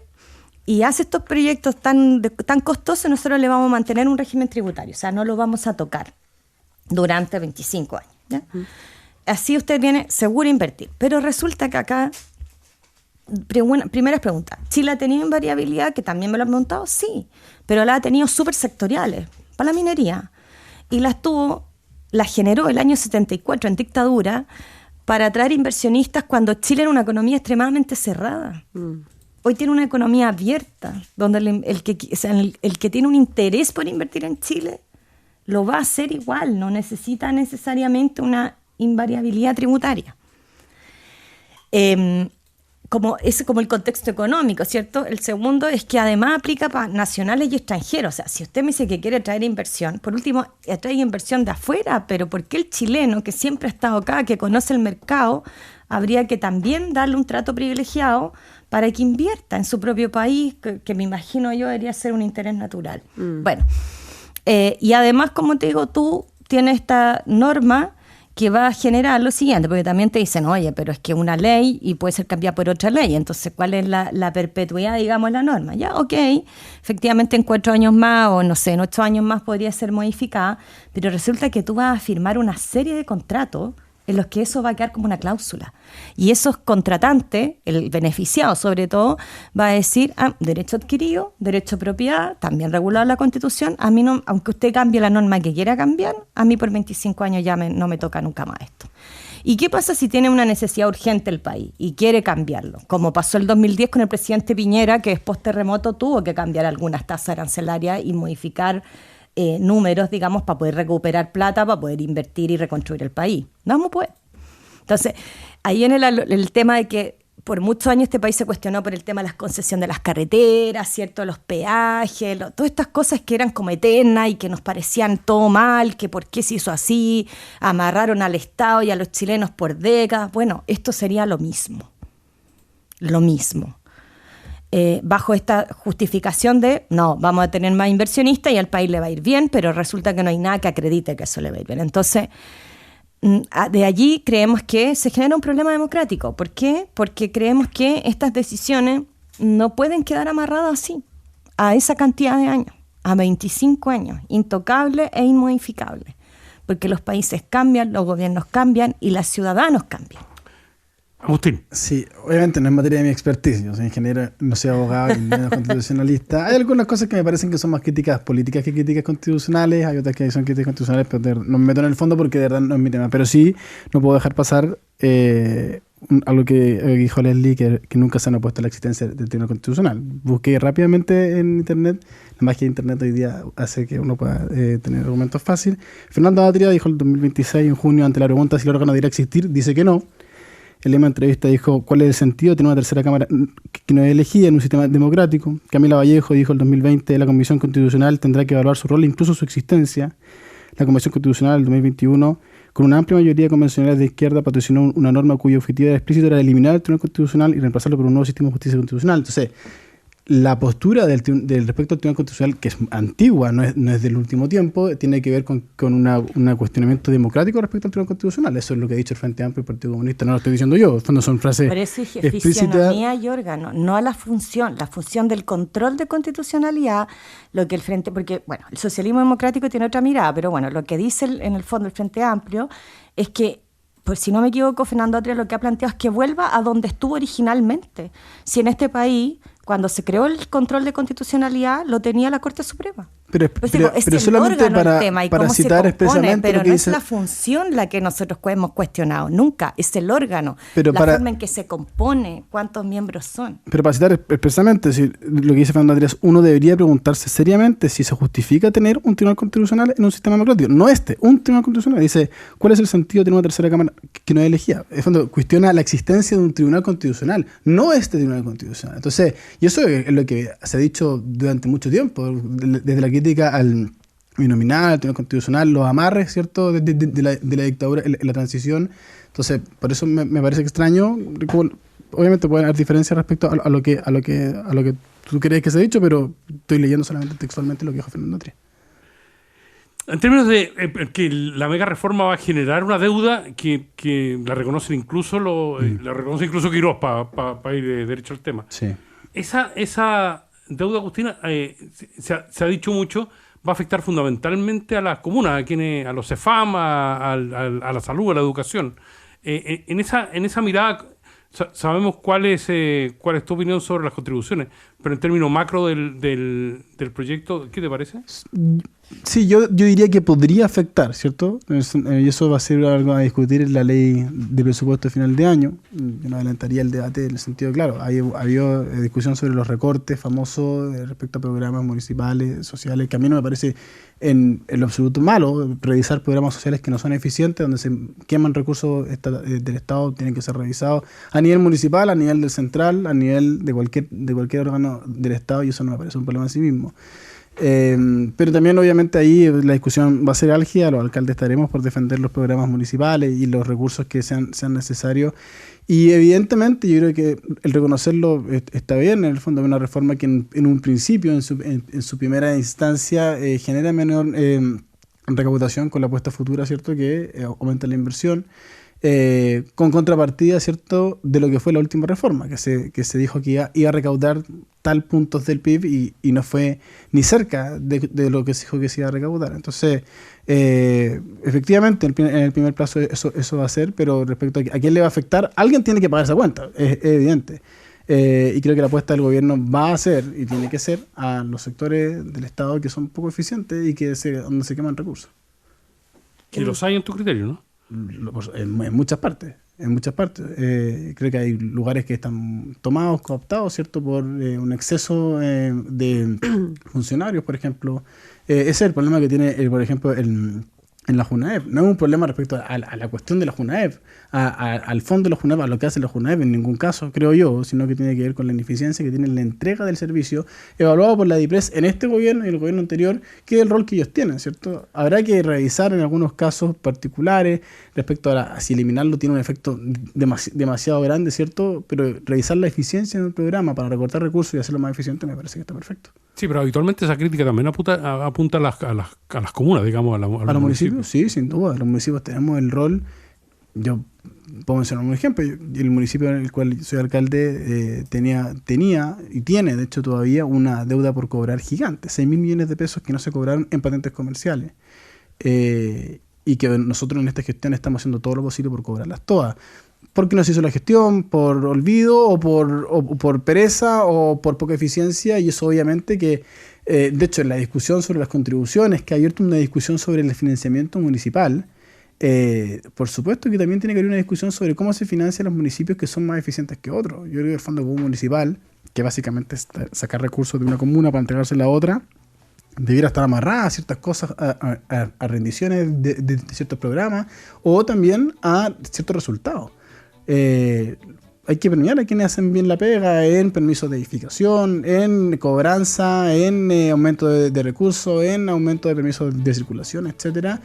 y hace estos proyectos tan costosos, nosotros le vamos a mantener un régimen tributario, o sea, no lo vamos a tocar durante 25 años, ¿ya? Así usted tiene seguro invertir. Pero resulta que acá, primeras preguntas, ¿Chile ha tenido invariabilidad? Que también me lo han preguntado, sí, pero la ha tenido súper sectoriales para la minería. Y las generó el año 74 en dictadura para atraer inversionistas cuando Chile era una economía extremadamente cerrada. Hoy tiene una economía abierta, donde el que tiene un interés por invertir en Chile lo va a hacer igual, no necesita necesariamente una invariabilidad tributaria. Como el contexto económico, ¿cierto? El segundo es que además aplica para nacionales y extranjeros. O sea, si usted me dice que quiere traer inversión, por último, trae inversión de afuera, pero ¿por qué el chileno, que siempre ha estado acá, que conoce el mercado, habría que también darle un trato privilegiado para que invierta en su propio país, que me imagino yo debería ser un interés natural? Bueno, y además, como te digo, tú tienes esta norma que va a generar lo siguiente, porque también te dicen, oye, pero es que una ley y puede ser cambiada por otra ley, entonces, ¿cuál es la perpetuidad, digamos, la norma? Ya, ok, efectivamente en 4 años más, o no sé, en 8 años más podría ser modificada, pero resulta que tú vas a firmar una serie de contratos en los que eso va a quedar como una cláusula. Y esos contratantes, el beneficiado sobre todo, va a decir, derecho adquirido, derecho de propiedad, también regulado en la Constitución, a mí no, aunque usted cambie la norma que quiera cambiar, a mí por 25 años ya no me toca nunca más esto. ¿Y qué pasa si tiene una necesidad urgente el país y quiere cambiarlo? Como pasó el 2010 con el presidente Piñera, que después terremoto tuvo que cambiar algunas tasas arancelarias y modificar números, digamos, para poder recuperar plata, para poder invertir y reconstruir el país. No, pues. Entonces, ahí viene el tema de que por muchos años este país se cuestionó por el tema de las concesiones de las carreteras, ¿cierto? Los peajes, todas estas cosas que eran como eternas y que nos parecían todo mal, que por qué se hizo así, amarraron al Estado y a los chilenos por décadas. Bueno, esto sería lo mismo. Lo mismo. Bajo esta justificación de, no, vamos a tener más inversionistas y al país le va a ir bien, pero resulta que no hay nada que acredite que eso le va a ir bien. Entonces, de allí creemos que se genera un problema democrático. ¿Por qué? Porque creemos que estas decisiones no pueden quedar amarradas así, a esa cantidad de años, a 25 años, intocables e inmodificables. Porque los países cambian, los gobiernos cambian y los ciudadanos cambian. Agustín. Sí, obviamente no es materia de mi expertise. Yo soy ingeniero, no soy abogado ni menos constitucionalista. Hay algunas cosas que me parecen que son más críticas políticas que críticas constitucionales. Hay otras que son críticas constitucionales, pero no me meto en el fondo porque de verdad no es mi tema. Pero sí, no puedo dejar pasar algo que dijo Leslie, que nunca se han opuesto a la existencia del Tribunal Constitucional. Busqué rápidamente en Internet. La magia de Internet hoy día hace que uno pueda tener argumentos fáciles. Fernando Atria dijo el 2026, en junio, ante la pregunta si el órgano debería existir, dice que no. En la entrevista dijo cuál es el sentido de tener una tercera cámara que no es elegida en un sistema democrático. Camila Vallejo dijo el 2020 la Convención Constitucional tendrá que evaluar su rol e incluso su existencia. La Convención Constitucional del 2021, con una amplia mayoría de convencionales de izquierda, patrocinó una norma cuyo objetivo era explícito, era eliminar el Tribunal Constitucional y reemplazarlo por un nuevo sistema de justicia constitucional. Entonces, la postura del respecto al Tribunal Constitucional, que es antigua, no es del último tiempo, tiene que ver con un cuestionamiento democrático respecto al Tribunal Constitucional. Eso es lo que ha dicho el Frente Amplio y el Partido Comunista. No lo estoy diciendo yo, en fondo son frases explícitas. Pero es fisionomía y órgano, no a la función del control de constitucionalidad, lo que el Frente, porque, bueno, el socialismo democrático tiene otra mirada, pero bueno, lo que dice en el fondo el Frente Amplio es que, pues si no me equivoco, Fernando Atria lo que ha planteado es que vuelva a donde estuvo originalmente. Si en este país, cuando se creó el control de constitucionalidad, lo tenía la Corte Suprema. Pero solamente para citar expresamente pero lo que no dice, es la función la que nosotros hemos cuestionado, nunca, es el órgano, pero la forma en que se compone, cuántos miembros son. Pero para citar expresamente lo que dice Fernando Atria, uno debería preguntarse seriamente si se justifica tener un tribunal constitucional en un sistema democrático. No un tribunal constitucional. Dice, ¿cuál es el sentido de tener una tercera cámara que no es elegida? En fondo, cuestiona la existencia de un tribunal constitucional, no este tribunal constitucional. Entonces, y eso es lo que se ha dicho durante mucho tiempo, desde la crítica al uninominal, el Tribunal Constitucional, los amarres, ¿cierto?, de la dictadura, en la transición. Entonces, por eso me parece extraño. Obviamente pueden haber diferencias respecto a lo que tú crees que se ha dicho, pero estoy leyendo solamente textualmente lo que dijo Fernando Trías. En términos de que la mega reforma va a generar una deuda que la reconocen incluso la reconoce incluso Quirós para ir derecho al tema. Sí. Esa deuda, Agustina, se ha dicho mucho, va a afectar fundamentalmente a las comunas, a los CEFAM, a la salud, a la educación. En esa mirada sabemos cuál es tu opinión sobre las contribuciones, pero en términos macro del proyecto, ¿qué te parece? Sí, yo diría que podría afectar, ¿cierto? Y eso va a ser algo a discutir en la ley de presupuesto de final de año. Yo no adelantaría el debate en el sentido, claro, ha habido discusión sobre los recortes famosos respecto a programas municipales, sociales, que a mí no me parece en lo absoluto malo. Revisar programas sociales que no son eficientes, donde se queman recursos del Estado, tienen que ser revisados a nivel municipal, a nivel del central, a nivel de cualquier órgano del Estado, y eso no me parece un problema en sí mismo. Pero también obviamente ahí la discusión va a ser álgida. Los alcaldes estaremos por defender los programas municipales y los recursos que sean necesarios, y evidentemente yo creo que el reconocerlo está bien. En el fondo, una reforma que en un principio, en su primera instancia, genera menor recaudación con la apuesta futura, ¿cierto?, que aumenta la inversión, con contrapartida, ¿cierto?, de lo que fue la última reforma, que se dijo que iba a recaudar tal puntos del PIB y no fue ni cerca de lo que se dijo que se iba a recaudar. Entonces, efectivamente, en el primer plazo eso va a ser, pero respecto a quién le va a afectar, alguien tiene que pagar esa cuenta, es evidente. Y creo que la apuesta del gobierno va a ser, y tiene que ser, a los sectores del Estado que son poco eficientes y donde se queman recursos. Que los hay en tu criterio, ¿no? En muchas partes. Creo que hay lugares que están tomados, cooptados, ¿cierto?, por un exceso de funcionarios, por ejemplo. Ese es el problema que tiene, por ejemplo, en la JUNAEP. No es un problema respecto a la cuestión de la JUNAEP, al fondo de la JUNAEP, a lo que hace la JUNAEP, en ningún caso, creo yo, sino que tiene que ver con la ineficiencia que tiene la entrega del servicio, evaluado por la DIPRES en este gobierno y el gobierno anterior, que es el rol que ellos tienen, ¿cierto? Habrá que revisar en algunos casos particulares respecto a si eliminarlo tiene un efecto demasiado grande, ¿cierto? Pero revisar la eficiencia en el programa para recortar recursos y hacerlo más eficiente me parece que está perfecto. Sí, pero habitualmente esa crítica también apunta a las comunas, digamos, a los municipios. Sí, sin duda. Los municipios tenemos el rol. Yo puedo mencionar un ejemplo. El municipio en el cual soy alcalde tenía y tiene, de hecho, todavía una deuda por cobrar gigante. 6.000 millones de pesos que no se cobraron en patentes comerciales. Y que nosotros en esta gestión estamos haciendo todo lo posible por cobrarlas todas. Porque no se hizo la gestión, por olvido o por pereza o por poca eficiencia, y eso obviamente que, de hecho, en la discusión sobre las contribuciones, que ha abierto una discusión sobre el financiamiento municipal, por supuesto que también tiene que haber una discusión sobre cómo se financian los municipios que son más eficientes que otros. Yo creo que el Fondo Común Municipal, que básicamente es sacar recursos de una comuna para entregársela a otra, debiera estar amarrada a ciertas cosas, a rendiciones de ciertos programas, o también a ciertos resultados. Hay que premiar a quienes hacen bien la pega en permisos de edificación, en cobranza, en aumento de recursos, en aumento de permisos de circulación, etcétera.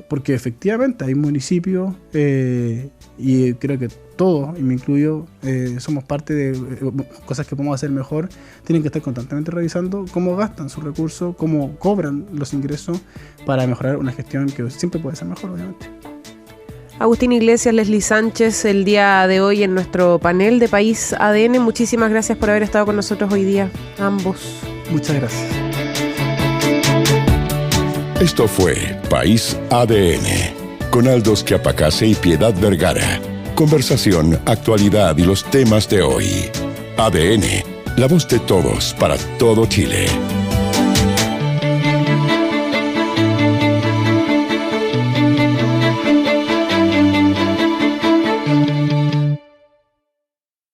Porque efectivamente hay municipios, y creo que todos, y me incluyo, somos parte de cosas que podemos hacer mejor. Tienen que estar constantemente revisando cómo gastan sus recursos, cómo cobran los ingresos, para mejorar una gestión que siempre puede ser mejor, obviamente. Agustín Iglesias, Leslie Sánchez, el día de hoy en nuestro panel de País ADN. Muchísimas gracias por haber estado con nosotros hoy día, ambos. Muchas gracias. Esto fue País ADN, con Aldos Quiapacase y Piedad Vergara. Conversación, actualidad y los temas de hoy. ADN, la voz de todos para todo Chile.